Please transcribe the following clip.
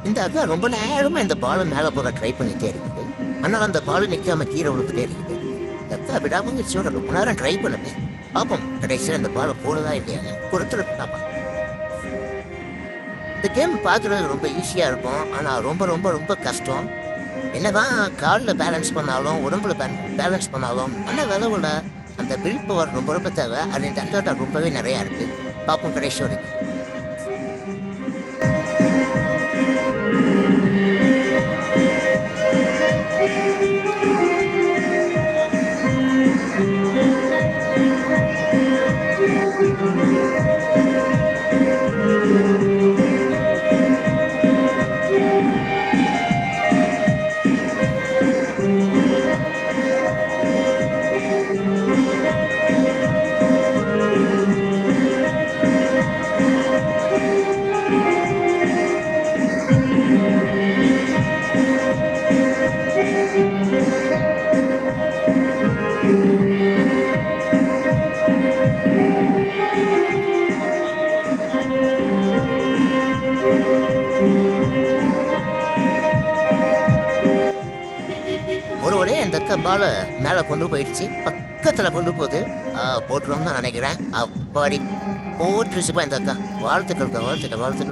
இந்த அக்கா ரொம்ப நேரமா இந்த பாலை மேலே போட ட்ரை பண்ணிட்டே இருக்குது. ஆனால் அந்த பால் நிற்காம கீழே விழுந்துட்டே இருக்குது. இந்த அக்கா விடாமுயற்சியோட ரொம்ப நேரம் ட்ரை பண்ணுது. பார்ப்போம் கடைசியில் அந்த பாலை போடுதா இல்லையாங்க கொடுத்துருக்காப்பா. இந்த கேம் பார்க்குறது ரொம்ப ஈஸியாக இருக்கும், ஆனால் ரொம்ப ரொம்ப ரொம்ப கஷ்டம். என்னதான் காலில் பேலன்ஸ் பண்ணாலும் உடம்புல பேலன்ஸ் பண்ணாலும் ஆனால் விதவுல அந்த வில் பவர் ரொம்ப ரொம்ப தேவை. அது இந்த அக்கா ரொம்பவே நிறையா இருக்குது. பார்ப்போம் கடைசி வரைக்கும். ஒரு வழியாக இந்த பாலை மேலே கொண்டு போயிடுச்சு. பக்கத்தில் கொண்டு போகுது. போட்டுருவோம்னு தான் நினைக்கிறேன். அப்பாடி போட்டுருச்சுப்பா இந்த அக்கா. வாழ்த்துக்கள் வாழ்த்துக்கள் வாழ்த்துக்கள்.